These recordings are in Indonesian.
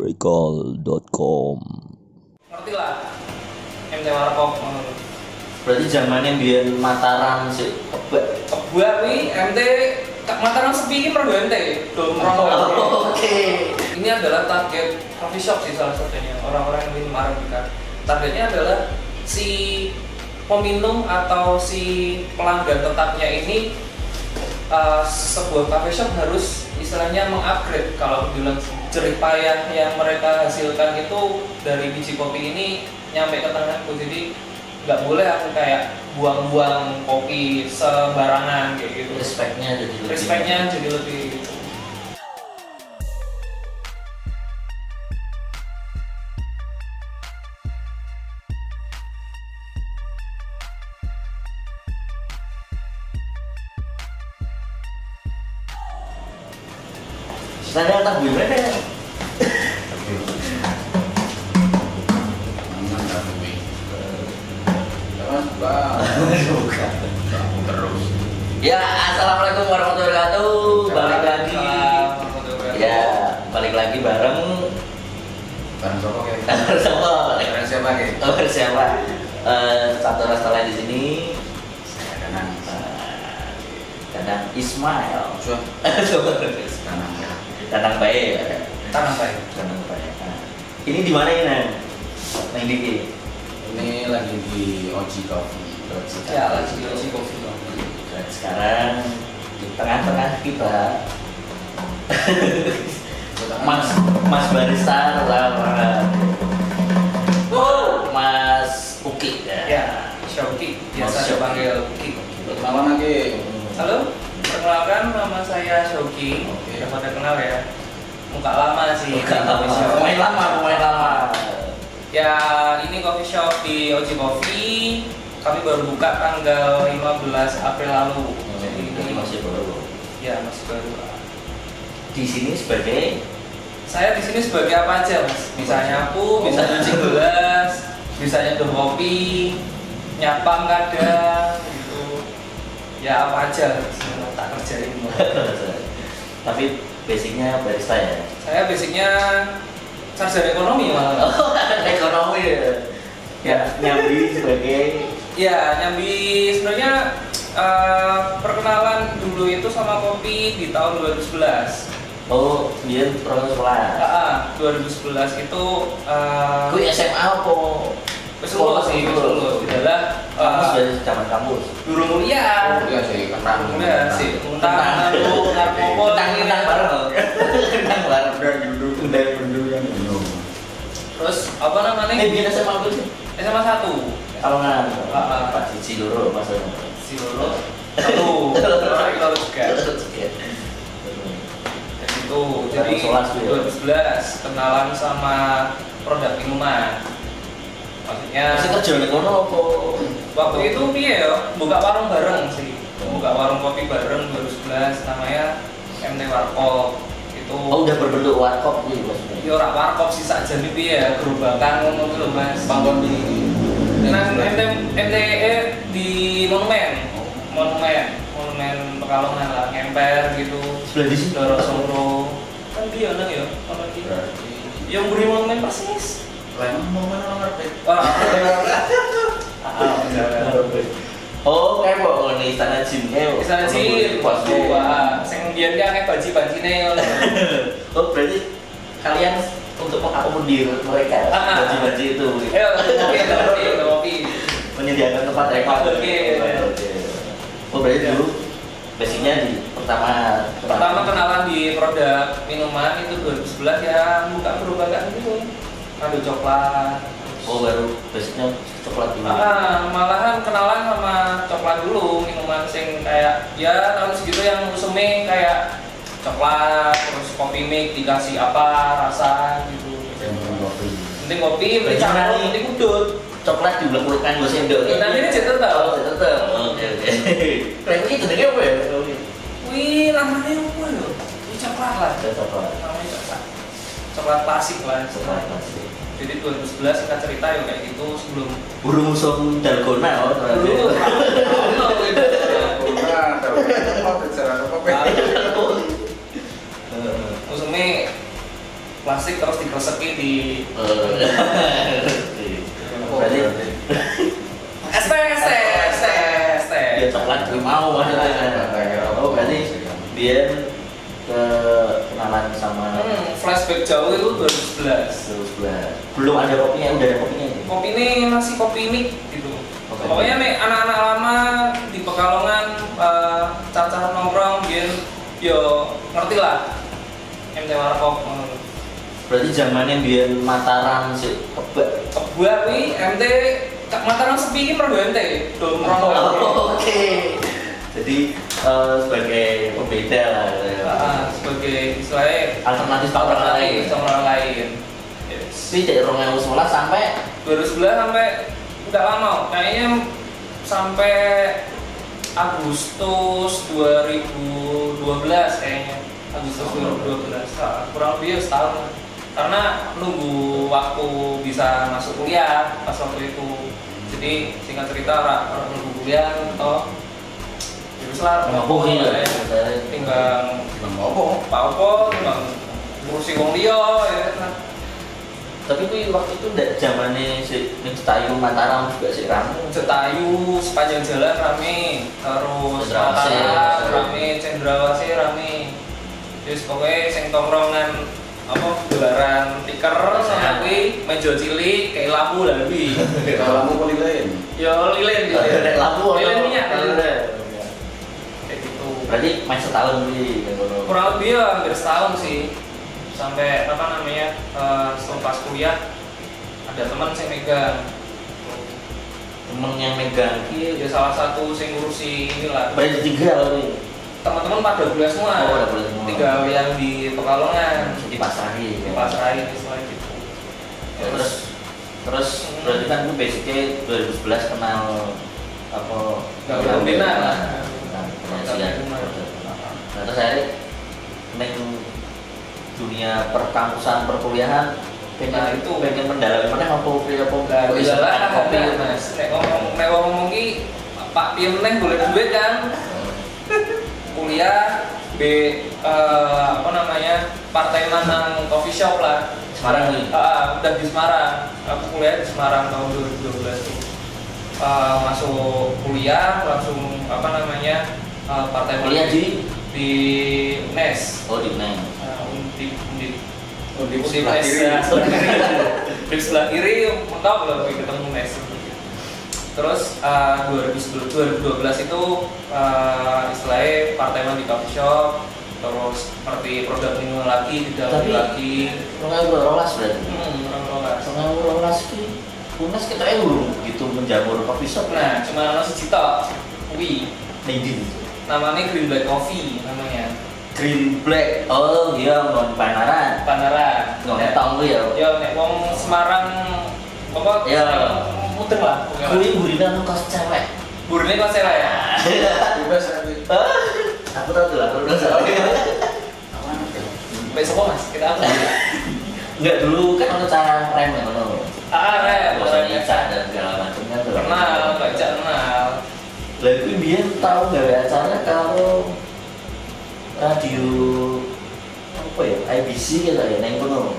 recall.com. Ngerti lah MT Warkop. Berarti zamannya biar Mataram sih kebak. Kebak kuwi MT Mataram sepi iki mergo MT. Oke. Ini adalah target coffee shop sih salah satunya. Orang-orang yang minum Arabica. Targetnya adalah si peminum atau si pelanggan tetapnya ini sebuah coffee shop harus istilahnya mengupgrade. Kalau bilang jerih payah yang mereka hasilkan itu dari biji kopi ini nyampe ke tanganku, jadi nggak boleh aku kayak buang-buang kopi sembarangan kayak gitu. Respectnya jadi lebih gitu. Saya tak boleh deh. Terus. Ya, assalamualaikum warahmatullahi wabarakatuh. Balik lagi. Ya, balik lagi bareng Siapa kayak? Bersama. Bersama. Satu rasa lain di sini. Danang Ismail. Danang baik. Tanah baik. Ini di mana ini, Nang? Nang Diki. Ini lagi di Oji Coffee. Ya, lagi di Oji Coffee. Dan sekarang di tengah-tengah kita Mas barista Mas Uki Ya, Syauki, biasa dipanggil Uki. Malam lagi. Halo, perkenalkan nama saya Syauki. Udah pada kenal ya. Muka lama sih. Pemain lama. Ya, ini coffee shop di Oji Coffee. Kami baru buka tanggal 15 April lalu. Jadi ini masih baru. Ya, masih baru. Di sini sebagai Saya di sini sebagai apa aja, Mas? Bisa nyapu, bisa cuci gelas, bisa nyeduh kopi, nyapam kadang, gitu. Ya apa aja, semua tak kerjain. tapi basicnya barista ya. Saya basicnya sarjana ekonomi malah. Ekonomi ya. Nyambi sebagai Nyambi sebenarnya perkenalan dulu itu sama kopi di tahun 2011. oh dia proses sekolah. 2011 itu Kui SMA apa? lulus sih, lulus. Adalah Kampus dari zaman kampus. guru kuliah. Iya sih, kenang. Udah sih, tentang narkoba, Tentang bareng. Tentang bareng. Udah dulu kan. Terus apa namanya? Biar SMA apa sih? SMA 1. Kalau nggak Pak Cici Loro maksudnya. Si Lolo 1. Orang kita juga. Jadi 2011 kenalan sama produk minuman. Maksudnya Masih kerja di kono apa? waktu itu piye ya? Buka warung bareng sih. Buka warung kopi bareng 2011 namanya MT Warkop. Itu Udah berbentuk warkop gitu maksudnya. ya ora warkop sih sakjane piye ya, gerobakan ngono lho Mas. Panggon di Nang MTE di monumen Pekalongan lah, ngemper gitu. Sebelah di sini. Loro Solo. Kan dia nang ya, ono iki. Yang beri monumen persis. momen ngerti. Oh, kayak kok ini istana jin kayak. Istana Jin, Pas wah, sing mbiyen ki akeh banci-bancine ngono. Oh, berarti kalian untuk mengakomodir mereka banci-banci itu. Kopi. Menyediakan tempat rekor. Oke. Oh, berarti dulu basicnya di Pertama kenalan di produk minuman itu 2011 ya, buka gerobakan gitu. Ada coklat. Oh, baru basicnya coklat dulu. Malahan kenalan sama coklat dulu, minuman sing kayak ya tahun segitu yang musemnya kayak coklat, terus kopi mix dikasih apa rasa gitu. Penting kopi, beli campur, penting udut. Coklat diulek-ulekkan gue sendok. Nanti ini cetet tau. Tetep. Oke. Kayak ini jenenge apa ya? Wih, namanya apa ya? Ini coklat lah. Coklat. Namanya coklat. Coklat klasik lah. Coklat pasti. Jadi 2011 singkat cerita ya kayak gitu sebelum Burung musuh dalgona dulu. Musemnya plastik terus dikreseki di Berarti es teh. dia coklat gue mau maksudnya. Oh berarti dia kenalan sama Flashback jauh itu 2011. belum ada kopinya, udah ada kopinya ini. Kopi ini masih kopi mik gitu. Oke. Pokoknya nih anak-anak lama di Pekalongan cacar nongkrong biar yo ngerti lah MT Warkop. Berarti zamannya biar Mataram sih kebak. Kebak wi MT Mataram sepi ini mergo MT. Oke. Jadi sebagai pembeda lah gitu ya. Sebagai istilahnya Alternatif orang lain. sama orang lain. Yes. Tapi dari 2011 sampai 2011 sampai nggak lama, kayaknya sampai Agustus 2012 kayaknya. Agustus 2012. Kurang lebih setahun. Karena nunggu waktu bisa masuk kuliah pas waktu itu. Jadi singkat cerita orang nunggu kuliah atau lah tinggal apa ngurusi wong liya ya. tapi itu waktu itu ndak zamannya si Cetayu Mataram juga sih rame. Cetayu sepanjang jalan rame, terus Cendrawasih rame, Cendrawasih rame. Terus pokoknya sing tongkrongan apa gelaran tiker sama kuwi meja cilik kayak lampu lah kuwi. Kalau lampu lilin. Yo lilin Ada lampu lilin minyak ada. Berarti main setahun sih kurang lebih ya hampir setahun sih sampai apa namanya setelah pas kuliah ada teman yang megang yang megang ya salah satu yang ngurusi inilah berarti 3 loh nih teman-teman pada kuliah semua tinggal yang di Pekalongan di Pasrahi istilah gitu ya, terus berarti kan itu basicnya 2011 kenal apa Gaul Bina lah. Nah terus saya neng dunia perkampusan perkuliahan pengen mendalami mana apa kopi mas nek ngomong ki Pak Piem neng boleh duit kan kuliah apa namanya partai manang coffee shop lah Semarang nih udah di Semarang aku kuliah di Semarang tahun 2012 masuk kuliah langsung apa namanya partai kuliah di UNES. Oh di UNES. Di sebelah kiri. Di sebelah kiri mentok loh ketemu UNES. Terus 2012 itu istilahnya partai di coffee shop. Terus seperti produk minum lagi di dalam lagi. Rolas berarti. Rolas. Rolas ki. UNES kita belum gitu menjamur coffee shop. Nah, cuma ada si Cita. Wih. Nindi. Namanya Green Black Coffee namanya. Green Black. Oh iya, ngon Panaran. Ngon tong ya. Ya nek wong Semarang apa? Ya. Muter lah. Kuwi burine kos cewek. Burine kos cewek ya. Bebas tapi. Aku tahu tuh lah, aku tahu. Besok Mas, kita apa? Enggak dulu kan ada cara rem ya ngono. Rem. Bosan Ica dan segala macamnya tuh. Kenal, baca kenal. Lalu dia tahu nggak acara kalau radio apa ya IBC gitu ya neng kono.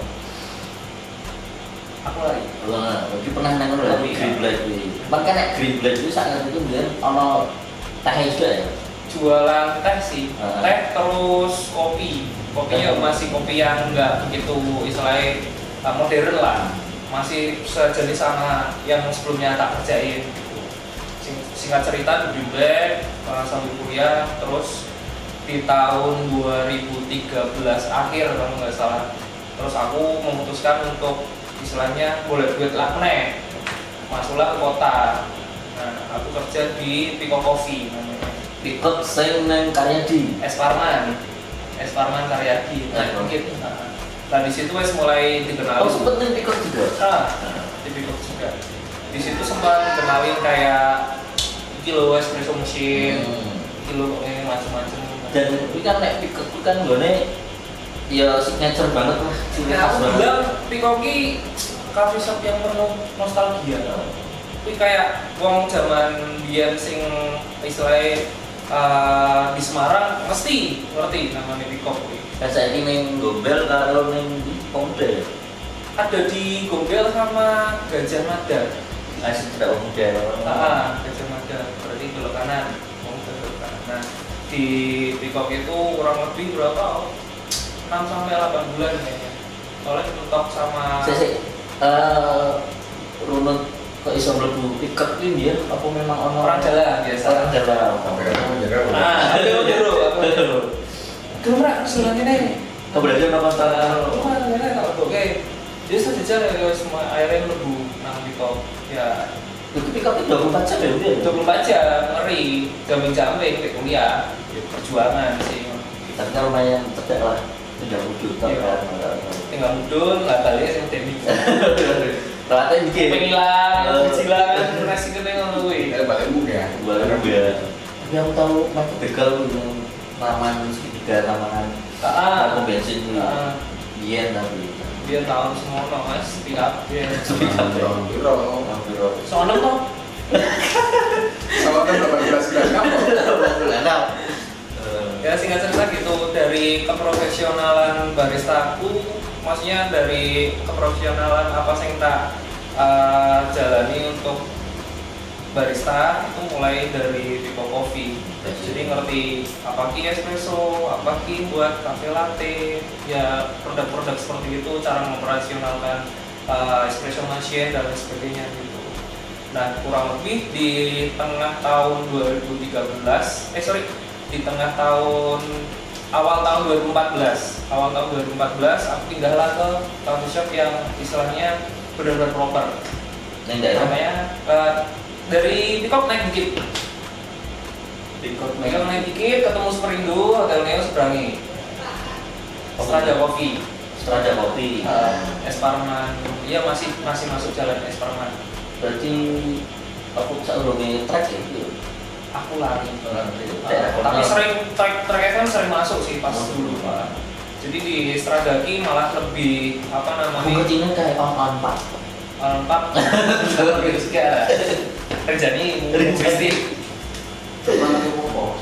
Aku lari. Wah, jadi pernah neng kono lah Green Black ini. Bahkan nek Green Black itu saat itu dia ono teh juga ya. Jualan teh sih, teh terus kopi. Kopinya masih kopi yang nggak begitu istilahnya modern lah. Masih sejenis sama yang sebelumnya tak kerjain. Singkat cerita di Green Black sambil kuliah terus di tahun 2013 akhir kalau nggak salah terus aku memutuskan untuk istilahnya boleh duit lah meneh masuklah ke kota. Nah aku kerja di Piko Coffee namanya. Piko sing nang Karyadi. Es Parman Karyadi. Nah gitu. Nah di situ wes mulai dikenal. Oh sempet nang Piko juga. Di Piko juga. Di situ sempat kenalin kayak kilo espresso machine, kilo ini macam-macam. Dan ini kan nek Piko itu kan gone ya signature banget lah. Aku bilang Piko ki coffee shop yang penuh nostalgia. Tapi kayak wong zaman biyen sing istilahnya di Semarang mesti ngerti namanya Piko. Kan saya ini neng Gombel karo neng Pemuda. Ada di Gombel sama Gajah Mada. Masih tidak Pemuda. Gajah Mada. Berarti belok kanan. Belok kanan. Nah, di Pikok itu kurang lebih berapa? 6 sampai 8 bulan kayaknya. Soalnya mentok sama runut kok iso mlebu Pikok ini ya apa memang orang jalan biasa. Orang jalan. Sampai kan jaga. Aku jero. Kemrak sulan ini. Kau belajar apa tentang Oke. Dia sudah jalan ya semua airnya mlebu nang Pikok. Ya, itu Pikok itu 24 jam ya udah. 24 jam ngeri, jamin-jamin kayak kuliah. Perjuangan sih. Tapi kan lumayan cedek lah. Tinggal wudhu tak Iya. kan. Tinggal mudun, nggak balik sih teknik. Ternyata dikit. Penghilang, kecilan, resikonya ngono kuwi. Ada balikmu ya. Baru ya. Tapi aku tahu mati begal yang taman segitiga taman aku bensin biyen tapi Dia tahun semono Mas, pick-up dia. Biro. Soalnya toh Kalau kan 18 gram apa? ya singkat cerita gitu, dari keprofesionalan baristaku, maksudnya dari keprofesionalan apa sih yang tak jalani untuk barista itu mulai dari Pico Coffee. Jadi ngerti apa ki espresso, apa ki buat cafe latte, ya produk-produk seperti itu, cara mengoperasionalkan espresso machine dan lain sebagainya gitu. Nah, kurang lebih di tengah tahun 2013, di tengah tahun awal tahun 2014 aku pindahlah ke coffee shop yang istilahnya benar-benar proper. yang daerah Namanya dari Pikok naik dikit, naik dikit ketemu Superindo, Hotel Neo seberangi. Strada Coffee, Strada Kopi. Esparman, iya masih masuk jalan Esparman. Berarti aku saurunge trek ya gitu. Aku lari. Daerah Tapi kota. sering trek FM sering masuk sih pas dulu Pak. Jadi di Stradaki malah lebih apa Aku namanya? kecilnya kayak on pak. Lengkap. Juga. Kerjanya pasti Mana yang mau?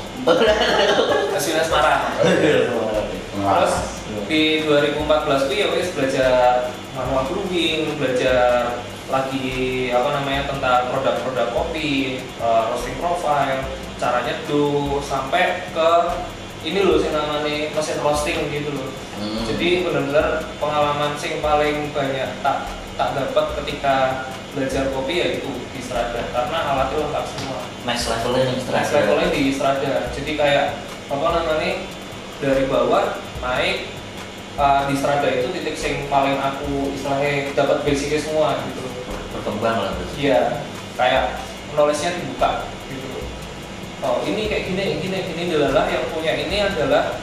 Kasunas Marang. Terus di 2014 itu ya wes belajar manual brewing, belajar lagi apa namanya tentang produk-produk kopi, roasting profile, cara nyeduh sampai ke ini loh sing namanya mesin roasting gitu loh. Jadi benar-benar pengalaman sing paling banyak tak dapat ketika belajar kopi yaitu di Strada karena alatnya lengkap semua. Next levelnya nih Next levelnya di Strada. Jadi kayak apa namanya dari bawah naik di Strada itu titik sing paling aku istilahnya dapat basicnya semua gitu. Berkembang lah terus. Iya, kayak knowledge-nya dibuka gitu. Oh ini kayak gini adalah yang punya ini adalah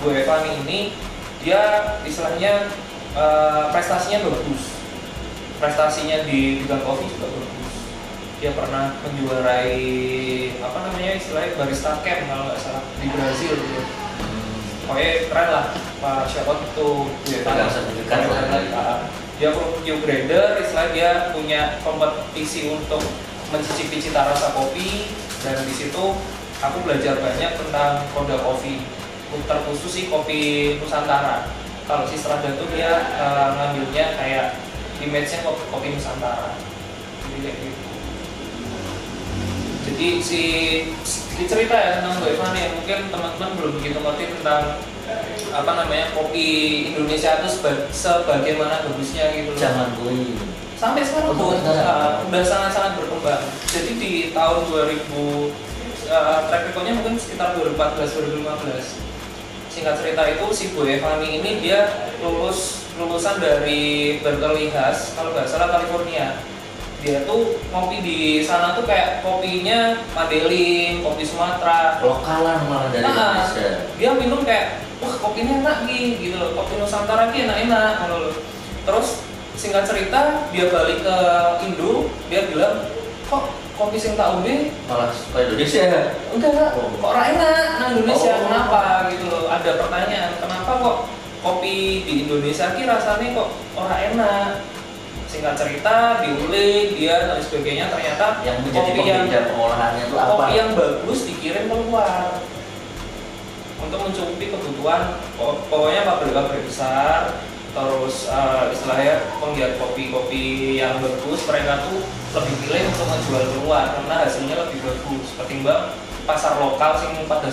Bu Evani ini dia istilahnya prestasinya bagus. Prestasinya di bidang kopi juga bagus. Dia pernah menjuarai apa namanya istilahnya barista camp kalau nggak salah di Brazil gitu. Pokoknya keren lah Pak Syakot tuh Pegang sertifikat lah. Dia Q grader, istilahnya dia punya kompetisi untuk mencicipi cita rasa kopi dan di situ aku belajar banyak tentang produk kopi terkhusus sih kopi Nusantara. Kalau si Strada tuh dia ngambilnya kayak image-nya kopi Nusantara jadi kayak gitu. Jadi si cerita ya tentang Mbak Ivani ya, mungkin teman-teman belum begitu ngerti tentang apa namanya kopi Indonesia itu sebagaimana bagusnya gitu loh. Jangan gue. Sampai sekarang pun udah sangat-sangat berkembang. Jadi di tahun 2000 track recordnya mungkin sekitar 2014-2015. Singkat cerita itu si Bu Evani ini dia lulusan dari Berkeley Haas kalau nggak salah California. Dia tuh ngopi di sana tuh kayak kopinya Madeline, kopi Sumatera. Lokalan malah dari Indonesia. Dia minum kayak wah kopinya enak gitu loh, kopi Nusantara enak-enak loh. Terus singkat cerita dia balik ke Indo, dia bilang kok kopi sing tak umbi Malah ke Indonesia. enggak, kok ora enak nang Indonesia, Oh. kenapa gitu loh. Ada pertanyaan, kenapa kok kopi di Indonesia ki rasanya kok ora enak. Singkat cerita diulik dia dan sebagainya, ternyata Yang menjadi kopi yang pembeda pengolahannya itu apa? kopi yang bagus dikirim keluar. untuk mencukupi kebutuhan pokoknya pabrik-pabrik besar. Terus istilahnya penggiat kopi-kopi yang bagus, mereka tuh lebih pilih untuk menjual keluar karena hasilnya lebih bagus ketimbang pasar lokal sing pada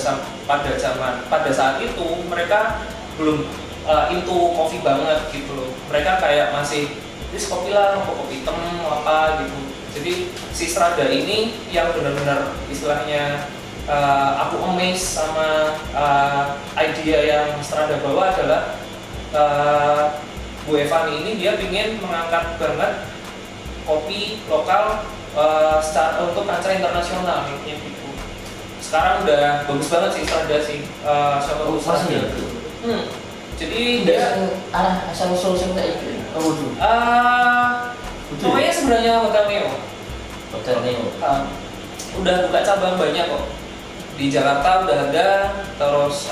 saat itu mereka belum into kopi banget gitu loh. Mereka kayak masih kopi lah, kopi hitam apa gitu. Jadi si Strada ini yang benar-benar istilahnya aku amazed sama idea yang Strada bawa adalah Bu Evani ini dia ingin mengangkat banget kopi lokal untuk kancah internasional gitu. Sekarang udah bagus banget sih Strada sih suatu usaha. Jadi dia arah asal usul sing tak iki. Oh, dulu. Pokoknya sebenarnya Hotel Neo. Hotel Neo. Udah buka cabang banyak kok. Di Jakarta udah ada, terus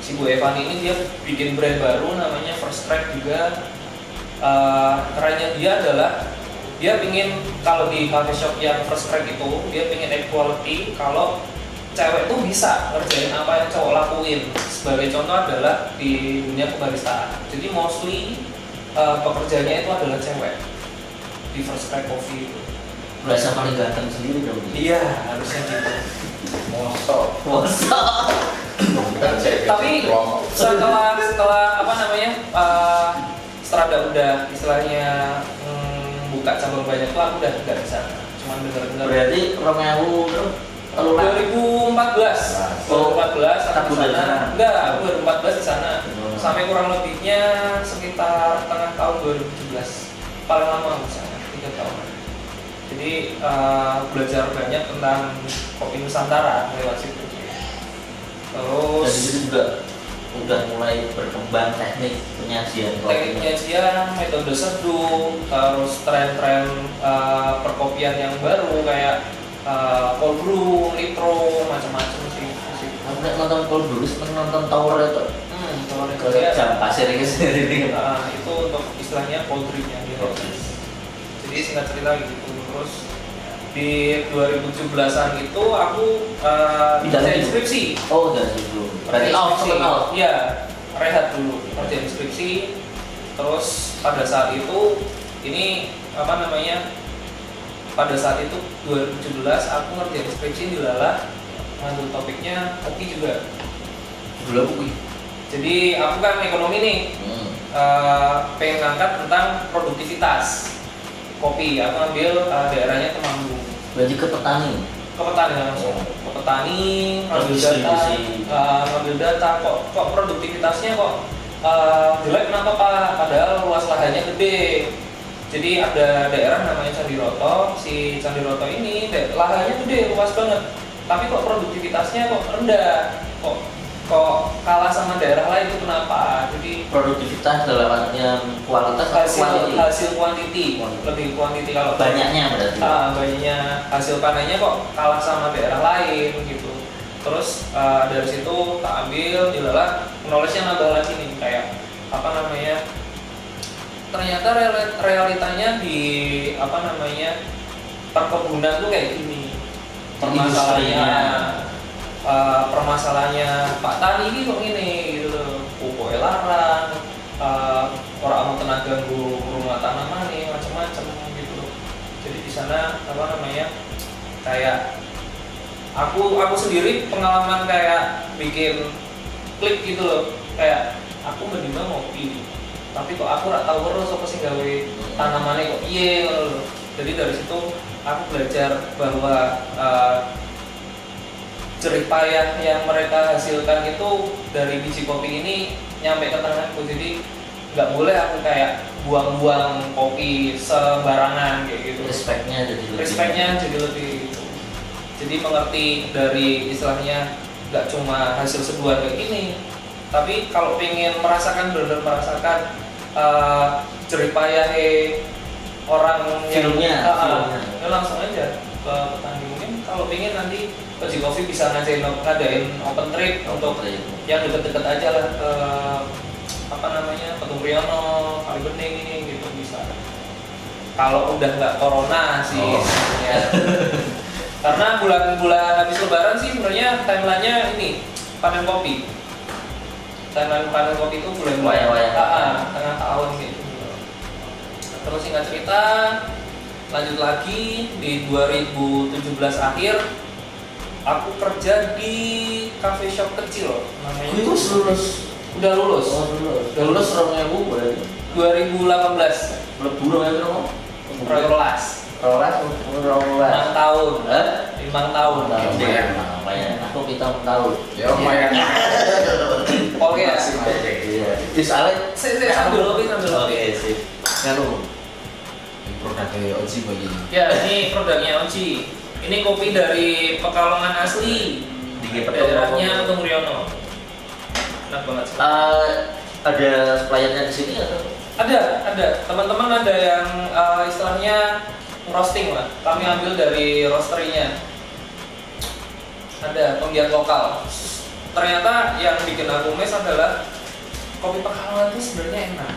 si Bu Evani ini dia bikin brand baru namanya First Track juga. Kerennya dia adalah dia pingin kalau di coffee shop yang First Track itu dia pingin equality kalau cewek tuh bisa ngerjain apa yang cowok lakuin. Sebagai contoh adalah di dunia kebaristaan. Jadi mostly pekerjaannya itu adalah cewek di First Track Coffee itu. Berasa paling ganteng sendiri dong. Iya, harusnya gitu. Mosok. Tapi setelah apa namanya Strada udah istilahnya buka cabang banyak tuh aku udah nggak bisa, cuman bener-bener. Berarti 2014 aku di sana. Enggak, 2014 di sana. Sampai kurang lebihnya sekitar tengah tahun 2017. Paling lama di sana, 3 tahun. Jadi belajar banyak tentang kopi Nusantara lewat situ. Terus dan itu juga udah mulai berkembang teknik penyajian kopi. Teknik penyajian, metode seduh, terus tren-tren perkopian yang baru kayak cold brew, nitro, macam-macam sih. Aku nonton cold brew, seneng nonton tower itu. Tower itu Ke jam pasir itu sendiri. Itu untuk istilahnya cold brew-nya gitu. Jadi singkat cerita gitu. Terus di 2017-an itu aku kerjain skripsi. Oh, udah dulu. Berarti awal. Iya, rehat dulu, kerjain skripsi. Terus pada saat itu ini apa namanya? Pada saat itu 2017 aku ngerjain skripsi di Lala, ngambil topiknya kopi juga. Dulu kopi. Jadi aku kan ekonomi nih, pengen ngangkat tentang produktivitas kopi. Aku ambil daerahnya Temanggung. Berarti ke petani. Ke petani langsung. Ke petani, ngambil data. Kok produktivitasnya kok jelek kenapa Pak? Padahal luas lahannya gede. Jadi ada daerah namanya Candiroto. Si Candiroto ini lahannya gede, luas banget. Tapi kok produktivitasnya kok rendah? Kok kalah sama daerah lain itu kenapa? Jadi produktivitas dalam artian kualitas hasil kuantiti, lebih kuantiti kalau banyaknya berarti. Banyaknya hasil panennya kok kalah sama daerah lain gitu. Terus dari situ tak ambil dilalah knowledge-nya nambah lagi nih kayak apa namanya? Ternyata realitanya di apa namanya perkebunan tuh kayak gini. Permasalahannya Pak Tani ini kok gini gitu loh, pupuknya larang, orang mau tenaga rumah tanaman nih macam-macam gitu loh. Jadi di sana apa namanya kayak aku sendiri pengalaman kayak bikin klik gitu loh, kayak aku mending ngopi tapi kok aku nggak tahu terus apa sih gawe tanamannya kok iya loh. Jadi dari situ aku belajar bahwa jerih payah yang mereka hasilkan itu dari biji kopi ini nyampe ke tanganku. Jadi nggak boleh aku kayak buang-buang kopi sembarangan kayak gitu. Respectnya jadi lebih gitu. Jadi mengerti dari istilahnya nggak cuma hasil sebuah kayak gini, tapi kalau pengen merasakan benar-benar merasakan jerih payah orang filmnya, ya langsung aja ke petani. Mungkin kalau pengen nanti Koji Coffee bisa ngadain open trip untuk yang deket-deket aja lah ke apa namanya Petung Priyono, Kali Bening ini gitu bisa. Kalau udah nggak corona sih sebenarnya. Karena bulan-bulan habis Lebaran sih sebenarnya timelinenya ini panen kopi. Panen kopi itu bulan tengah tahun gitu. Terus singkat cerita, lanjut lagi di 2017 akhir, aku kerja di cafe shop kecil namanya. Itu lulus. Udah lulus. Oh, lulus. Udah lulus 2000 berarti. 2018. Lebu dong ya dong. Rolas. 6 tahun. 5 tahun. Lumayan. Aku kita 6 tahun. Ya lumayan. Oke ya. Iya. Di saleh. Saya sambil kopi. Oke, sip. Nganu. Produknya Oji begini. Ya, ini produknya Oji. Ini kopi dari Pekalongan asli. Daerahnya Untung Riono. Enak banget. Ada suppliernya di sini atau? Ada. Teman-teman ada yang istilahnya roasting lah. Kami ambil dari roasterynya. Ada penggiat lokal. Ternyata yang bikin aku mes adalah kopi Pekalongan itu sebenarnya enak.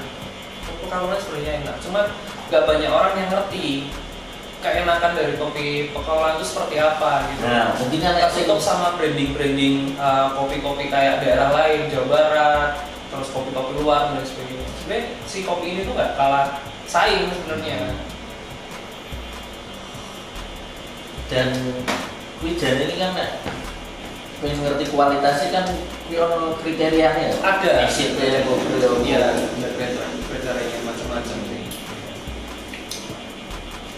Kopi Pekalongan sebenarnya enak. Cuma gak banyak orang yang ngerti keenakan dari kopi Pekalongan itu seperti apa gitu. Nah, mungkin kan Tertutup sama branding kopi-kopi kayak daerah lain, Jawa Barat, terus kopi-kopi luar dan sebagainya. Sebenarnya si kopi ini tuh nggak kalah saing sebenarnya. Dan Wijan ini kan pengen ngerti kualitasnya kan kriterianya Ada. exitnya Iya, kriterianya macam-macam sih.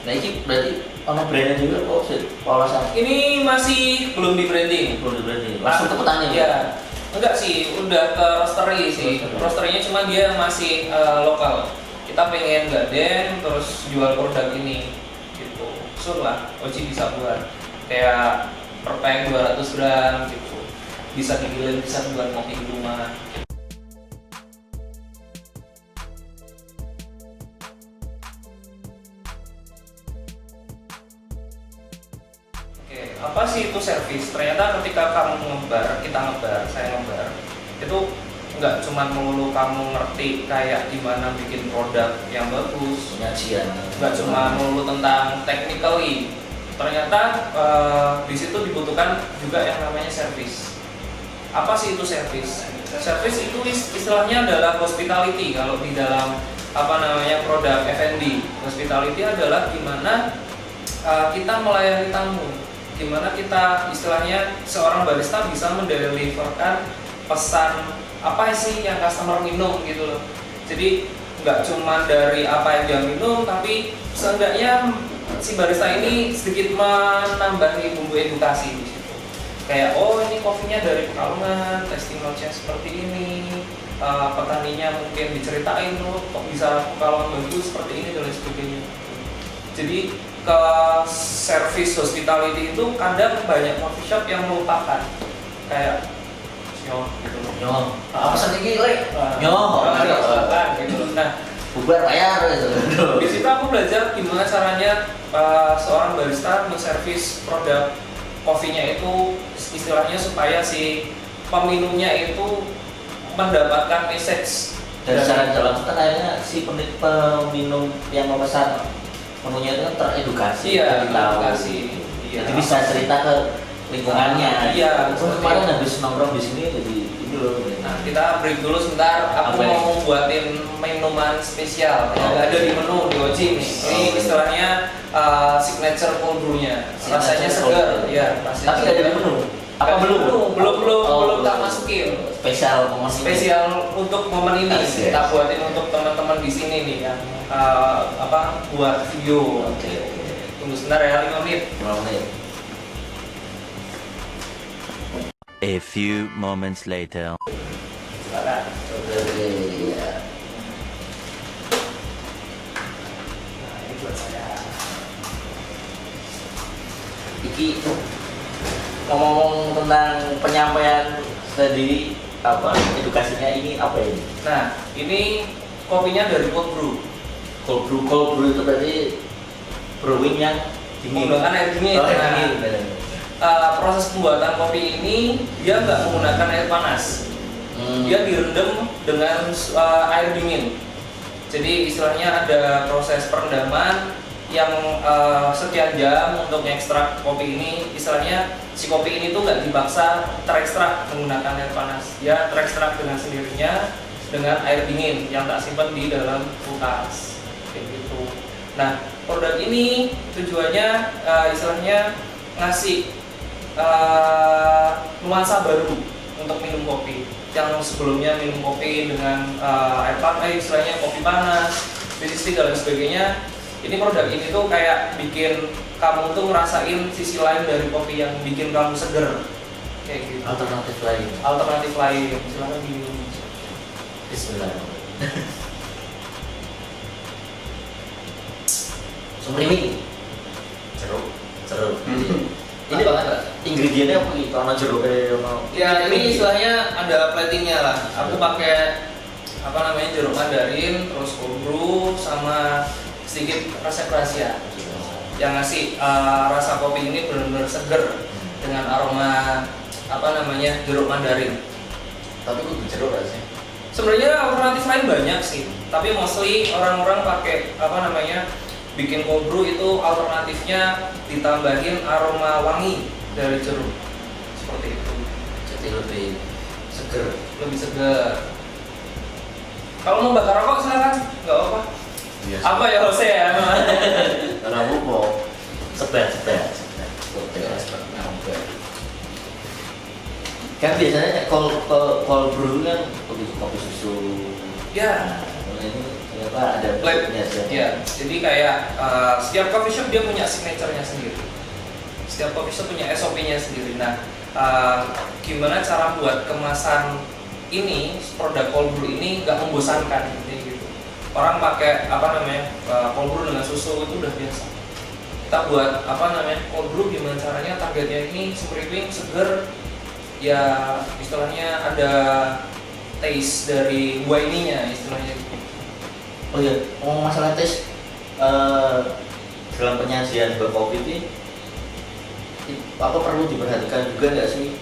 Nah ini berarti ono brandnya juga kok sih wawasan Ini masih belum di branding. belum berarti langsung ke petani Ya, enggak sih, udah ke roastery sih. Roasterynya cuma dia masih lokal. Kita pengen gaden terus jual produk ini gitu. Sur lah, Oji bisa buat kayak per pack 200 gram gitu. Bisa digiling, bisa buat kopi di rumah. Apa sih itu servis? Ternyata ketika kamu saya ngebar, itu nggak cuma melulu kamu ngerti kayak gimana bikin produk yang bagus, penyajian nggak cuma melulu tentang technically. Ternyata di situ dibutuhkan juga yang namanya servis. Apa sih itu servis? Servis itu istilahnya adalah hospitality kalau di dalam produk F&B. Hospitality adalah gimana kita melayani tamu. Gimana kita istilahnya seorang barista bisa mendeliverkan pesan apa sih yang customer minum gitu loh. Jadi nggak cuma dari apa yang dia minum, tapi seenggaknya si barista ini sedikit menambahi bumbu edukasi di situ. Kayak ini kopinya dari Pekalongan, testimonialnya seperti ini, petaninya mungkin diceritain loh kok bisa Pekalongan bagus seperti ini dan lain sebagainya. Jadi ke service hospitality itu kadang banyak coffee shop yang melupakan kayak gitu loh. apa sendiri lek gitu. Nah, bubar bayar di situ aku belajar gimana caranya seorang barista menservis produk kopinya itu istilahnya supaya si peminumnya itu mendapatkan message dan secara dalam akhirnya si peminum yang memesan menunya itu kan teredukasi, edukasi. Jadi bisa cerita ke lingkungannya. Iya. Kemarin habis nongkrong di sini jadi ini loh. Nah, kita break dulu sebentar. Aku mau buatin minuman spesial yang ada di menu di Oji nih. Ini istilahnya signature cold brew-nya. Rasanya segar. Iya. Tapi ada di menu. Apa belum? Belum tak masukin. Spesial untuk momen ini. Kita buatin untuk teman-teman di sini nih yang buat video. Oke. Tunggu sebentar ya, 5 menit. A few moments later. Silakan. Iya. Nah, ini buat saya. Iki ngomong tentang penyampaian sendiri edukasinya ini apa ini? Nah, ini kopinya dari cold brew. Cold brew itu berarti brewing yang dingin. Menggunakan air dingin. Proses pembuatan kopi ini dia nggak menggunakan air panas. Dia direndam dengan air dingin. Jadi istilahnya ada proses perendaman yang sekian jam untuk ekstrak kopi ini, istilahnya si kopi ini tuh nggak dipaksa terekstrak menggunakan air panas, ya terekstrak dengan sendirinya dengan air dingin yang tak simpan di dalam kulkas kayak gitu. Nah, produk ini tujuannya istilahnya ngasih nuansa baru untuk minum kopi. Yang sebelumnya minum kopi dengan air panas, istilahnya kopi panas, bisnis dan sebagainya. Ini produk ini tuh kayak bikin kamu tuh ngerasain sisi lain dari kopi yang bikin kamu seger kayak gitu. Alternatif lain. Alternatif lain, silakan diminum. Bismillahirrahmanirrahim. Sumrimi. Jeruk. Ini ingredientnya apa gitu? Karena jeruknya Ya ini istilahnya ada platingnya lah. Aku pakai apa namanya jeruk mandarin, terus cold brew sama sedikit resep rahasia yang ngasih rasa kopi ini benar-benar seger dengan aroma apa namanya jeruk mandarin. Tapi kudu jeruk rasanya. Sebenarnya alternatif lain banyak sih, tapi mostly orang-orang pakai apa namanya bikin cold brew itu alternatifnya ditambahin aroma wangi dari jeruk seperti itu. jadi lebih seger. Lebih segar. Kalau mau bakar rokok silakan, nggak apa-apa. Iya. Apa ya Jose ya? Karena aku mau sebat. Kan biasanya cold brew kan kopi susu. Ya, Nah, ini ternyata ada Black. bentuknya saja. ya. Jadi kayak setiap coffee shop dia punya signature-nya sendiri. Setiap coffee shop punya SOP-nya sendiri. Nah, gimana cara buat kemasan ini produk cold brew ini nggak membosankan gitu. Orang pakai apa namanya cold brew dengan susu itu udah biasa. Kita buat apa namanya cold brew gimana caranya targetnya ini sumringwing seger, ya istilahnya ada taste dari winey-nya istilahnya. Oh iya, ngomong masalah tes dalam penyajian berkopi ini apa perlu diperhatikan juga nggak sih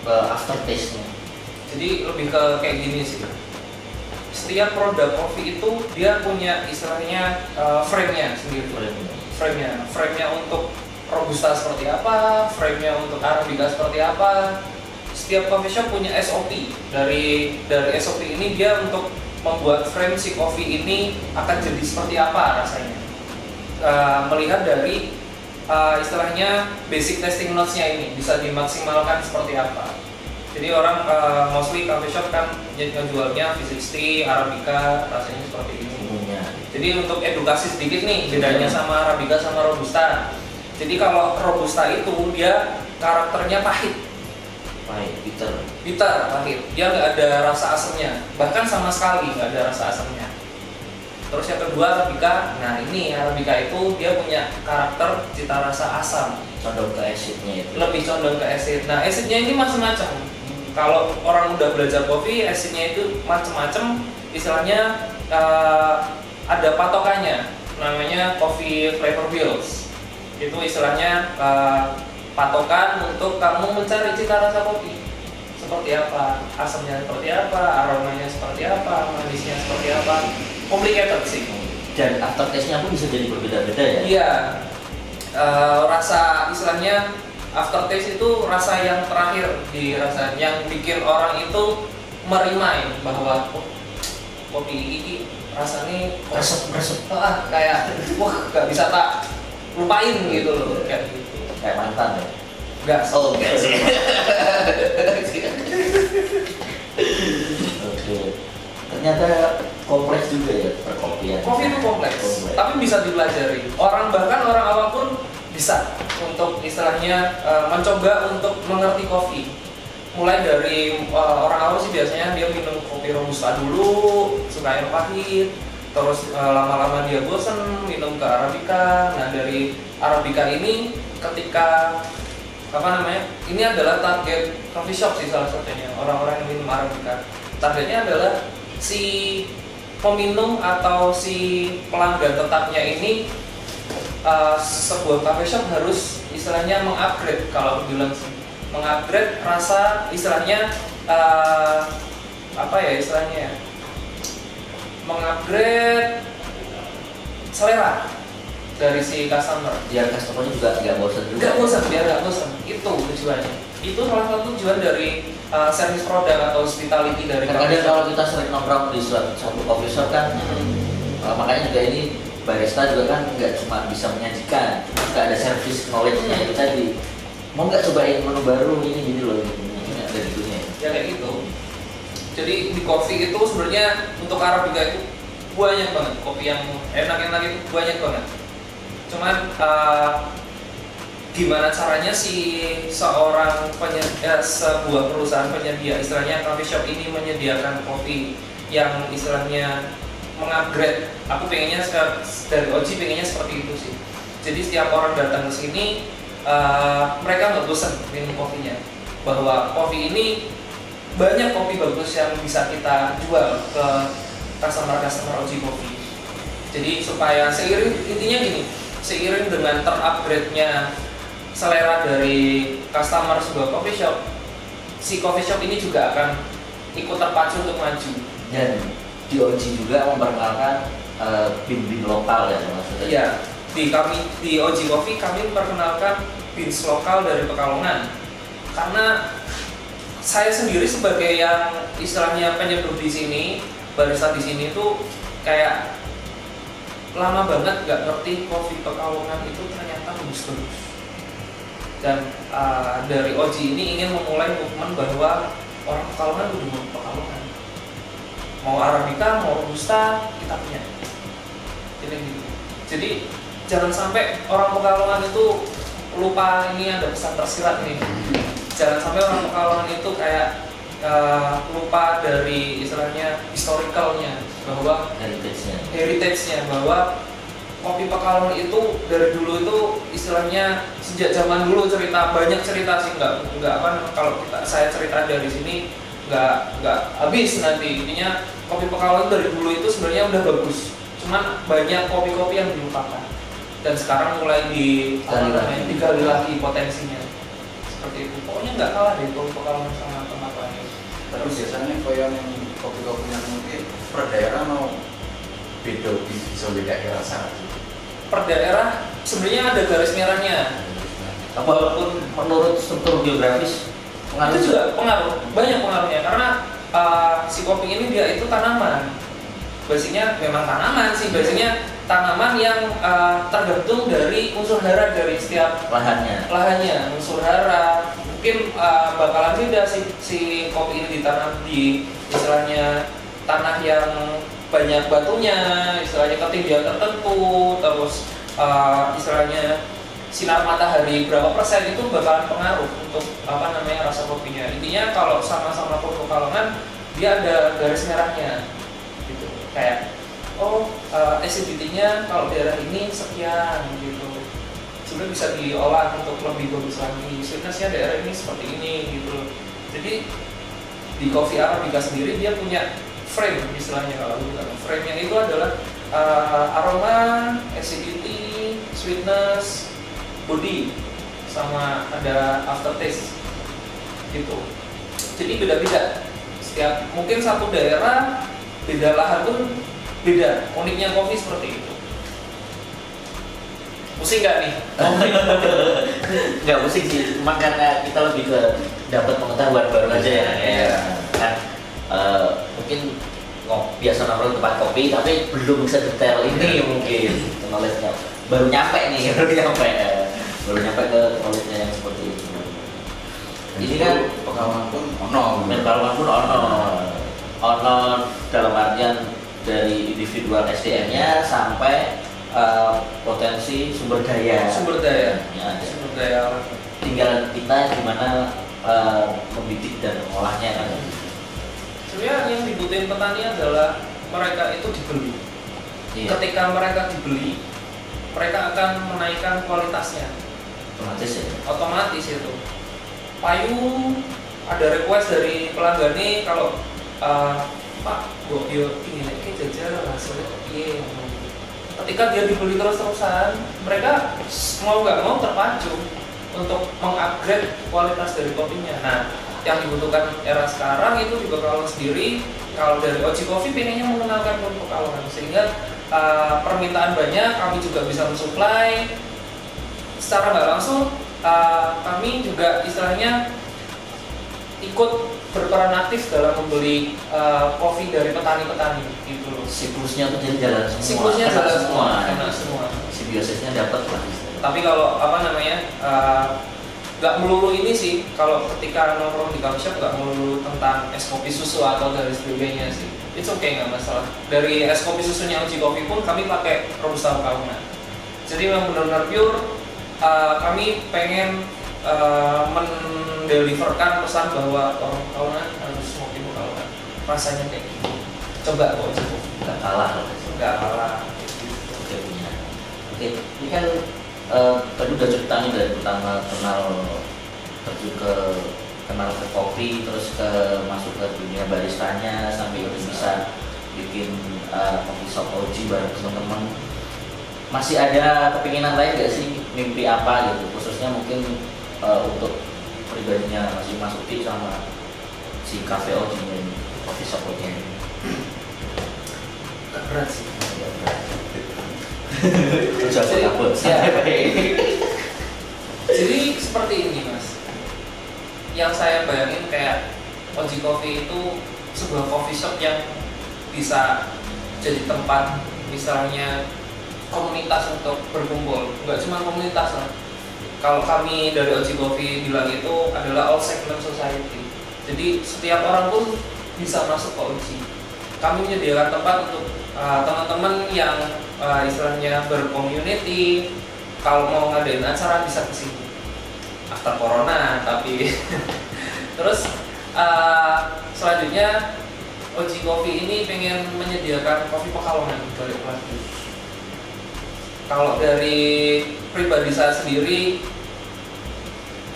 after taste-nya? Jadi lebih ke kayak gini sih. Setiap produk kopi itu dia punya istilahnya frame-nya sendiri. Frame-nya untuk robusta seperti apa, frame-nya untuk arabica seperti apa. Setiap coffee shop punya SOP. Dari SOP ini dia untuk membuat frame si kopi ini akan jadi seperti apa rasanya. Melihat dari istilahnya basic tasting notes-nya ini bisa dimaksimalkan seperti apa. Jadi orang mostly coffee shop kan jualnya V60, arabica rasanya seperti ini. Jadi untuk edukasi sedikit nih bedanya sama arabica sama robusta. Jadi kalau robusta itu dia karakternya pahit, bitter, pahit. Dia nggak ada rasa asamnya, bahkan sama sekali nggak ada rasa asamnya. Terus yang kedua arabica, nah ini arabica itu dia punya karakter cita rasa asam, Condong ke acidnya itu. lebih condong ke acid. Nah acidnya ini macam-macam. Kalau orang udah belajar kopi, acidnya itu macam-macam. Istilahnya ada patokannya, namanya coffee flavor wheels. Itu istilahnya patokan untuk kamu mencari cita rasa kopi seperti apa, asamnya seperti apa, aromanya seperti apa, manisnya seperti apa. Complicated sih. Dan after taste-nya pun bisa jadi berbeda-beda ya? Iya, rasa istilahnya aftertaste itu rasa yang terakhir dirasain, yang bikin orang itu merimain bahwa oh, kopi ini rasanya Resep. kayak wah gak bisa tak lupain gitu loh, kayak gitu. Kayak mantan ya? Enggak sih. Oh, enggak sih. Oke. Ternyata kompleks juga ya perkopian. Kopi itu kompleks, tapi bisa dipelajari. Bahkan orang awam pun bisa untuk istilahnya mencoba untuk mengerti kopi. Mulai dari orang awam sih biasanya dia minum kopi robusta dulu, suka yang pahit, terus lama-lama dia bosen minum ke arabica. Nah dari arabica ini ketika apa namanya, ini adalah target coffee shop sih salah satunya, orang-orang yang minum arabica. Targetnya adalah si peminum atau si pelanggan tetapnya ini sebuah coffee shop harus istilahnya mengupgrade, kalau aku bilang sih mengupgrade rasa, istilahnya apa ya istilahnya ya, mengupgrade selera dari si customer. Biar customernya juga nggak bosan juga. Nggak bosan, biar nggak bosan. Itu tujuannya. Itu salah satu tujuan dari service product atau hospitality dari coffee Kadang shop. kalau kita sering nongkrong di satu coffee shop kan, makanya juga ini barista juga kan nggak cuma bisa menyajikan, cuma juga ada service knowledge-nya itu tadi. Mau nggak cobain menu baru ini gini loh, ini ada gitunya. Ya kayak gitu. Jadi di kopi itu sebenarnya untuk Arabica itu banyak banget kopi yang enak-enak itu banyak banget. Cuman gimana caranya si seorang sebuah perusahaan penyedia, istilahnya coffee shop ini menyediakan kopi yang istilahnya mengupgrade. Aku pengennya dari Oji pengennya seperti itu sih. Jadi setiap orang datang ke sini mereka nggak bosan minum kopinya. Bahwa kopi ini banyak kopi bagus yang bisa kita jual ke customer Oji Coffee. Jadi supaya intinya gini, seiring dengan terupgrade-nya selera dari customer sebuah coffee shop, si coffee shop ini juga akan ikut terpacu untuk maju. Dan di Oji juga memperkenalkan bin-bin lokal ya maksudnya. Iya, di Oji Coffee kami memperkenalkan beans lokal dari Pekalongan. Karena saya sendiri sebagai yang istilahnya penyeduh di sini, barista di sini tuh kayak lama banget nggak ngerti kopi Pekalongan itu ternyata bagus-bagus. Dan dari Oji ini ingin memulai movement bahwa orang Pekalongan udah mau Pekalongan. Mau Arabica, mau Robusta, kita punya. Jadi jangan sampai orang Pekalongan itu lupa, ini ada pesan tersirat nih. Jangan sampai orang Pekalongan itu kayak lupa dari istilahnya historicalnya, bahwa heritage-nya, bahwa kopi Pekalongan itu dari dulu itu istilahnya sejak zaman dulu banyak cerita sih, nggak apa kalau saya cerita dari sini nggak habis nanti. Intinya kopi Pekalongan dari dulu itu sebenarnya udah bagus, cuman banyak kopi-kopi yang dilupakan dan sekarang mulai digali lagi potensinya. Seperti itu, pokoknya nggak kalah deh kopi Pekalongan sama tempat lain. Terus biasanya koyo yang kopi-kopi yang mungkin per daerah mau bisa beda rasa. Per daerah sebenarnya ada garis merahnya. Walaupun menurut struktur geografis pengaruh Itu juga banyak pengaruhnya karena si kopi ini dia itu tanaman. Basicnya memang tanaman sih, basicnya tanaman yang tergantung dari unsur hara dari setiap lahannya, unsur hara. Mungkin bakalan beda si kopi ini ditanam di istilahnya tanah yang banyak batunya, istilahnya ketinggian tertentu, terus istilahnya sinar matahari berapa persen itu bakalan pengaruh untuk rasa kopinya. Intinya kalau sama-sama kopi Pekalongan dia ada garis merahnya gitu. Kayak acidity-nya kalau daerah ini sekian gitu. Sudah bisa diolah untuk lebih bagus lagi. Sweetness-nya daerah ini seperti ini gitu. Jadi di Coffee Arabica sendiri dia punya frame istilahnya, kalau bukan frame-nya itu adalah aroma, acidity, sweetness, body, sama ada aftertaste gitu. Jadi beda-beda. Mungkin satu daerah beda lahan pun beda. Uniknya kopi seperti itu. Pusing nggak nih? Nggak pusing sih, cuma karena kita lebih ke dapat pengetahuan baru aja ya. Kan mungkin biasa nongkrong tempat kopi tapi belum sedetail ini mungkin knowledge-nya baru nyampe ke knowledge-nya yang seperti itu. Ini kan Pekalongan pun ono dalam artian dari individual SDM-nya sampai potensi sumber daya. Tinggal kita gimana membidik dan mengolahnya kan. Sebenarnya yang dibutuhin petani adalah mereka itu dibeli. Iya. Ketika mereka dibeli, mereka akan menaikkan kualitasnya. Otomatis itu. Payung ada request dari pelanggan nih kalau Pak, yo ingin jajal hasilnya iya. Ketika dia dibeli terus-terusan, mereka mau nggak mau terpacu untuk mengupgrade kualitas dari kopinya. Nah, yang dibutuhkan era sekarang itu di Pekalongan sendiri. Kalau dari Oji Coffee pengennya mengenalkan kopi Pekalongan sehingga permintaan banyak, kami juga bisa mensuplai. Secara nggak langsung kami juga istilahnya ikut berperan aktif dalam membeli kopi dari petani-petani gitu loh. Siklusnya tuh jadi jalan semua. Siklusnya Kena jalan semua. kena semua. Simbiosisnya dapat lah. Tapi kalau nggak melulu ini sih, kalau ketika nongkrong di coffee shop nggak melulu tentang es kopi susu atau dari sebagainya sih. It's okay, nggak masalah. Dari es kopi susunya Oji Coffee pun kami pakai Robusta Kauna. Jadi memang benar-benar pure. Kami pengen mendeliverkan pesan bahwa orang Kauna harus ngopi Kauna. Rasanya kayak gitu. Coba kok Oji Coffee. Nggak kalah loh. Nggak kalah. Oke punya. Oke, ini kan tadi udah ceritanya dari pertama kenal ke kopi, terus masuk ke dunia baristanya sampai udah bisa bikin coffee shop Oji bareng teman-teman. Masih ada kepinginan lain nggak sih, mimpi apa gitu, khususnya mungkin untuk pribadinya masih Masuki sama si cafe Oji dan coffee shop Oji ini? Nggak berat sih. Jadi seperti ini mas, yang saya bayangin kayak Oji Coffee itu sebuah coffee shop yang bisa jadi tempat misalnya komunitas untuk berkumpul. Nggak cuma komunitas lah, kalau kami dari Oji Coffee bilang itu adalah all segment society. Jadi setiap orang pun bisa masuk ke Oji. Kami menyediakan tempat untuk teman-teman yang istilahnya bercommunity, kalau mau ngadain acara bisa kesini after corona tapi terus selanjutnya Oji Coffee ini pengen menyediakan kopi Pekalongan balik lagi. Kalau dari pribadi saya sendiri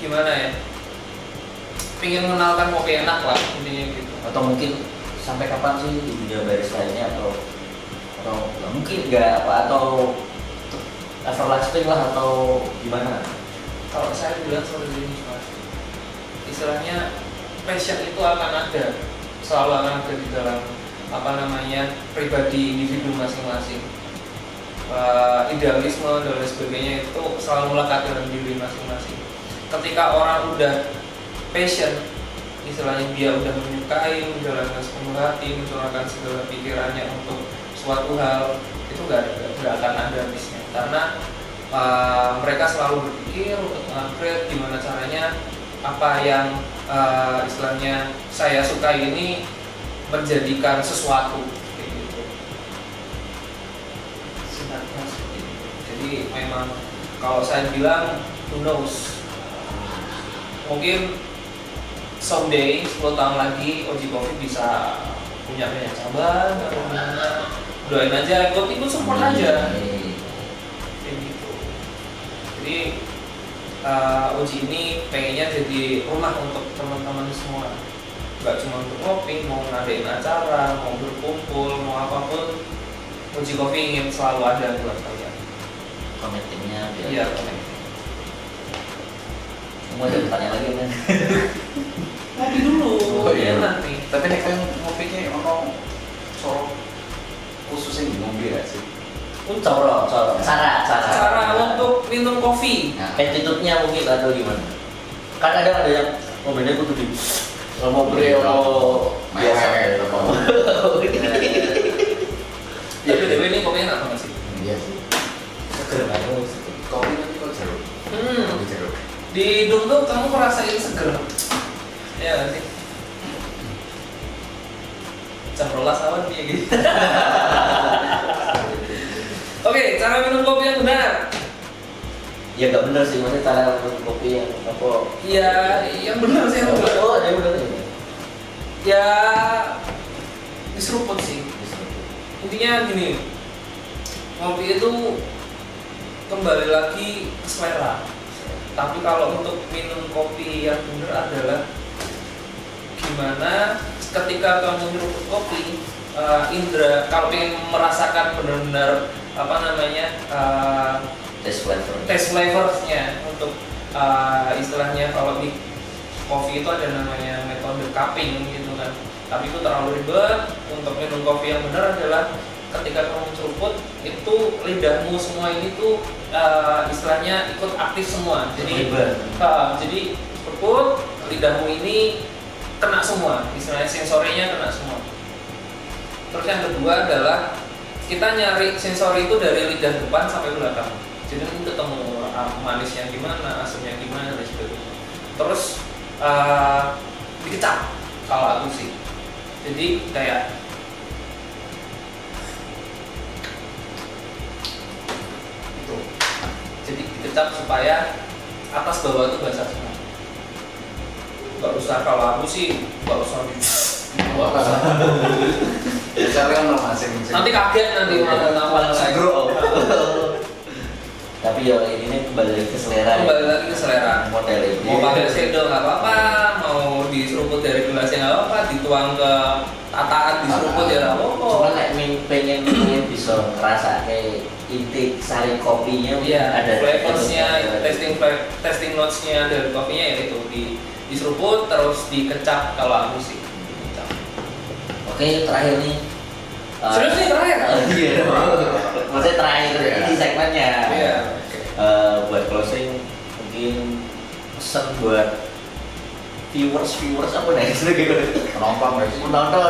gimana ya, pengen mengenalkan kopi enak lah intinya gitu. Atau mungkin sampai kapan sih di dunia barista ini, atau mungkin nggak apa, atau everlasting lah, atau gimana? Kalau saya bilang seperti ini mas, istilahnya passion itu akan ada, selalu akan ada di dalam pribadi individu masing-masing. Idealisme dan lain sebagainya itu selalu melekat dalam diri masing-masing. Ketika orang udah passion, istilahnya dia udah menyukai, menjalankan sepenuh hati, mencurahkan segala pikirannya untuk suatu hal, itu nggak akan ada habisnya. Karena mereka selalu berpikir untuk mengupgrade gimana caranya apa yang istilahnya saya sukai ini menjadikan sesuatu kayak gitu. Singkatnya seperti itu. Jadi memang kalau saya bilang who knows, mungkin someday 10 tahun lagi Oji Coffee bisa punya banyak cabang atau gimana. Doain aja, ikut support aja kayak gitu. Jadi Oji ini pengennya jadi rumah untuk teman-teman semua, nggak cuma untuk ngopi, mau ngadain acara, mau berkumpul, mau apapun, Oji Coffee ingin selalu ada buat kalian. Komitingnya biar. Iya, komiting. Mau ada pertanyaan lagi kan? Ngopi dulu, Oh, iya. nanti. Tapi nek kan ngopinya ono sorok khususnya di mobil ya sih. Cara untuk minum kopi. Nah, attitude-nya mungkin atau gimana? Kan ada yang mobilnya kudu di mobilnya biasa Ya BTW ini kopinya enak banget sih. iya sih. seger banget. Kopi nanti kok jeruk. Kopi jeruk. Di hidung tuh kamu merasain seger. Ya nggak sih. Jam rolas awan dia gitu. Oke, cara minum kopi yang benar. Ya nggak bener sih, maksudnya cara minum kopi yang apa? Ya, yang benar sih yang benar. Oh, ada yang bener ya. Ya diseruput sih. Intinya gini, ngopi itu kembali lagi ke selera. Tapi kalau untuk minum kopi yang benar adalah gimana ketika kamu nyeruput kopi, indra kalau ingin merasakan benar-benar taste flavors-nya untuk istilahnya kalau di kopi itu ada namanya metode cupping gitu kan. Tapi itu terlalu ribet. Untuk minum kopi yang benar adalah ketika kamu seruput itu lidahmu semua ini tuh istilahnya ikut aktif semua. Jadi jadi seruput lidahmu ini kena semua, istilahnya sensorinya kena semua. Terus yang kedua adalah kita nyari sensori itu dari lidah depan sampai belakang. Jadi ketemu manisnya gimana, asamnya gimana dan sebagainya. Terus dikecap kalau aku sih. Jadi kayak itu. Jadi dikecap supaya atas bawah itu basah semua. Gak usah, kalau aku sih gak usah Misalnya masing nanti kaget nanti malah saya grow. Tapi ya ini nih kembali lagi ke selera. Kembali lagi ke selera. Model ini. Mau pakai shadow nggak apa-apa, mau diseruput dari gelasnya nggak apa-apa, dituang ke tataan diseruput ya nggak apa-apa. Cuma kayak pengen bisa ngerasa kayak inti sari kopinya. Iya, ada flavorsnya, testing notesnya dari kopinya ya itu diseruput terus dikecap kalau aku sih. Oke, terakhir nih. Serius nih terakhir? Iya. Maksudnya terakhir ini segmennya. Iya. Buat closing mungkin pesan buat viewers apa nih? penonton Penonton.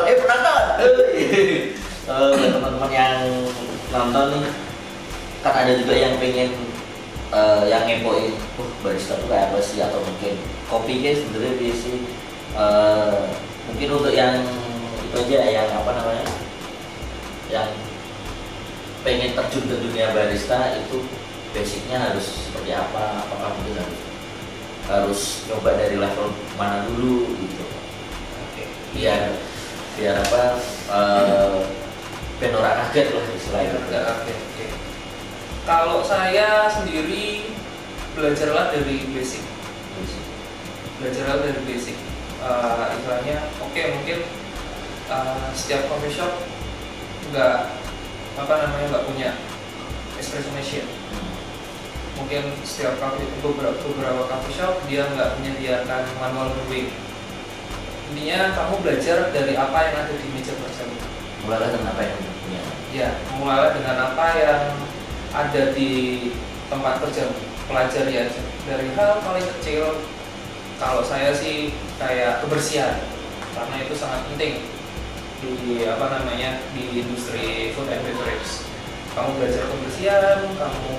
Buat teman-teman yang nonton nih, kan ada juga yang pengen yang ngepoin, barista tuh kayak apa sih, atau mungkin kopinya sebenarnya dia sih mungkin untuk yang itu aja, yang apa namanya, yang pengen terjun ke dunia barista itu basicnya harus seperti apa, apakah mungkin harus coba dari level mana dulu gitu. biar apa biar orang kaget lah istilahnya. Kalau saya sendiri belajarlah dari basic. Belajarlah dari basic. Istilahnya mungkin setiap coffee shop nggak punya espresso machine. Mungkin setiap beberapa coffee shop dia nggak menyediakan manual brewing. Intinya kamu belajar dari apa yang ada di meja kerja. Mulailah dengan apa yang punya. Ya, mulailah dengan apa yang ada di tempat kerja. Pelajari aja dari hal paling kecil. Kalau saya sih kayak kebersihan, karena itu sangat penting di di industri food and beverage. Kamu belajar kebersihan, kamu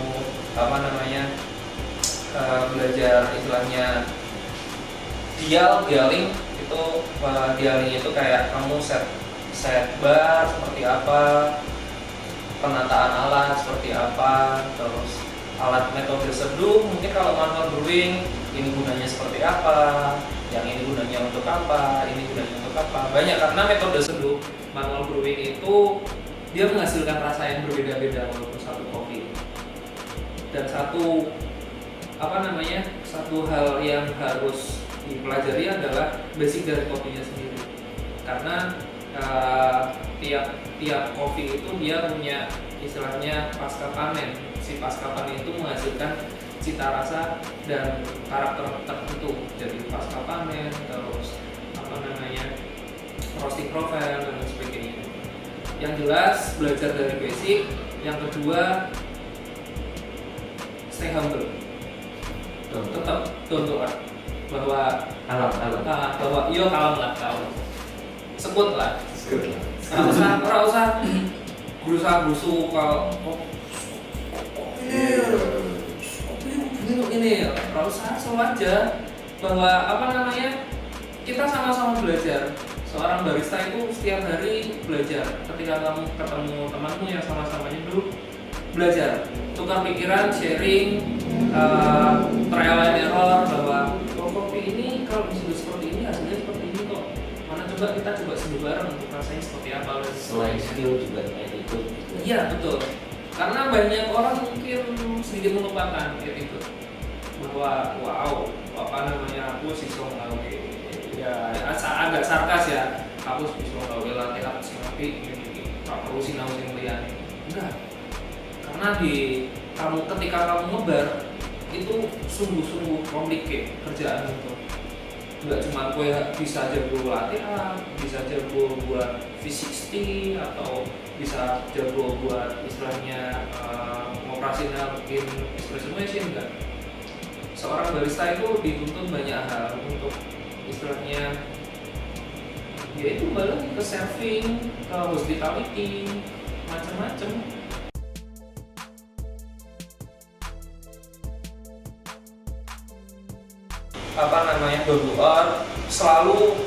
belajar istilahnya dialing itu. Dialing itu kayak kamu set bar seperti apa, penataan alat seperti apa, terus alat metode seduh. Mungkin kalau manual brewing ini gunanya seperti apa, yang ini gunanya untuk apa, ini gunanya untuk apa. Banyak, karena metode seduh manual brewing itu dia menghasilkan rasa yang berbeda-beda walaupun satu kopi. Dan satu hal yang harus dipelajari adalah basic dari kopinya sendiri. Karena tiap kopi itu dia punya istilahnya pasca panen. Si pasca panen itu menghasilkan cita rasa dan karakter tertentu. Jadi pasca panen, terus roasting profile dan sebagainya. Yang jelas belajar dari basic. Yang kedua, stay humble. Tetap down bahwa kalem lah. Sebut lah. Nggak usah berusaha kalau ini nggak usah, selalu aja bahwa kita sama-sama belajar. Seorang barista itu setiap hari belajar. Ketika kamu ketemu temanmu yang sama-samanya dulu belajar, tukar pikiran, sharing, trial and error, bahwa kopi ini kalau disuduh seperti ini hasilnya seperti ini kok. Mana coba kita seduh bareng untuk rasanya seperti apa. Selain skill juga attitude. Iya betul. Karena banyak orang mungkin sedikit melupakan attitude, bahwa aku sih nggawe ya agak sarkas ya, aku bisa nggawe latte aku sing apik iki tak perlu sinau sing liyane. Enggak. Karena ketika kamu ngebar itu sungguh-sungguh complicated kerjaan itu. Enggak cuma kowe bisa jago latte art, bisa jago buat V60 atau bisa jago buat istilahnya ngoperasionalin espresso machine enggak. Seorang barista itu dituntut banyak hal untuk istilahnya yaitu balik ke serving, ke hospitality, macam-macam. Apa namanya, Dodoor selalu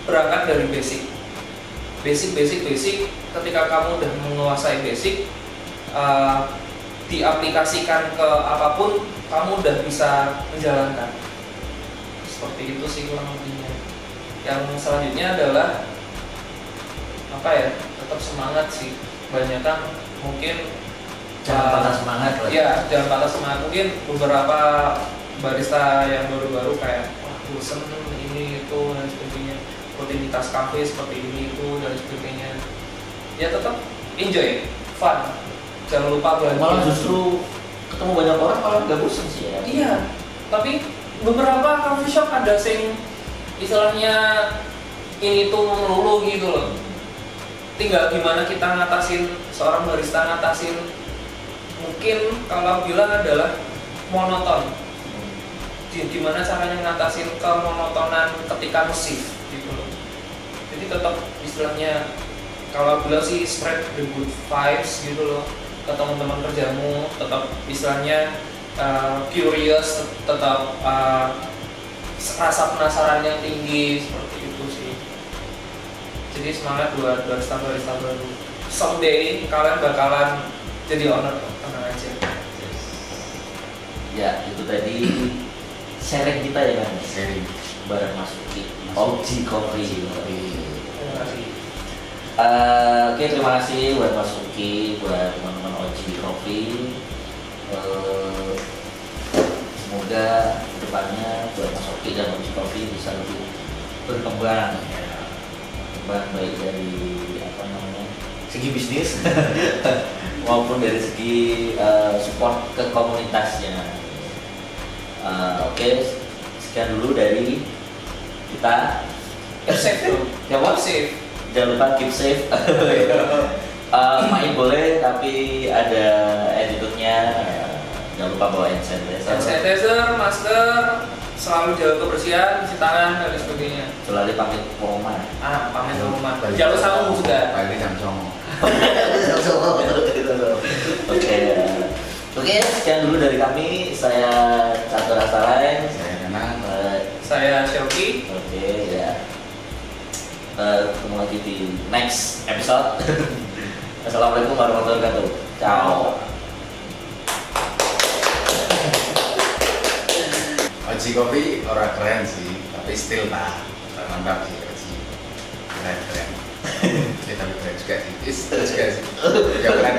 berangkat dari basic. Ketika kamu udah menguasai basic, diaplikasikan ke apapun kamu udah bisa menjalankan. Seperti itu sih kurang lebihnya. Yang selanjutnya adalah apa ya, tetap semangat sih. Kebanyakan mungkin Jangan patah semangat lah. ya jangan patah semangat. Mungkin beberapa barista yang baru-baru kayak wah bosen ini itu dan sebagainya, rutinitas kafe seperti ini itu dan sebagainya. Ya tetap enjoy, fun, jangan lupa bahagia. Malah justru ketemu banyak orang malah nggak bosan sih ya. Iya, tapi beberapa coffee shop ada sing istilahnya ini tuh melulu gitu loh. Tinggal gimana kita ngatasin, seorang barista ngatasin, mungkin kalau bilang adalah monoton. Gimana caranya ngatasin kemonotonan ketika nge-shift gitu loh. Jadi tetap istilahnya kalau bilang sih spread the good vibes gitu loh ke teman-teman kerjamu, tetap istilahnya curious, tetap rasa penasaran yang tinggi, seperti itu sih. Jadi semangat buat barista-barista baru. Someday kalian bakalan jadi owner, tenang aja. Ya itu tadi sharing kita ya kan. Sharing. Bareng Mas Uki, OG Coffee. Terima kasih. Oke, terima kasih buat Mas Uki, buat teman-teman OG Coffee. Semoga kedepannya buat Mas Uki dan OG Coffee bisa lebih berkembang ya. Berkembang baik dari apa namanya segi bisnis maupun dari segi support ke komunitasnya. Oke, sekian dulu dari kita. Keep safe dong. Ya, Keep safe. Jangan lupa keep safe. Main boleh tapi ada attitude-nya. Jangan lupa bawa hand sanitizer. Hand sanitizer, masker, selalu jaga kebersihan, cuci tangan dan sebagainya. Selalu pamit ke rumah. Pamit ke rumah. Jalur sama juga. Balik jam 09.00. Oke, sekian dulu dari kami. Saya Catur Astalain. Saya Nana. Saya Syoki. Oke ya. Ketemu lagi di next episode. Assalamualaikum warahmatullahi wabarakatuh. Ciao. OG Coffee orang keren sih, tapi still mantap sih OG. Keren. Ya tapi keren juga sih. Is juga sih. Ya keren.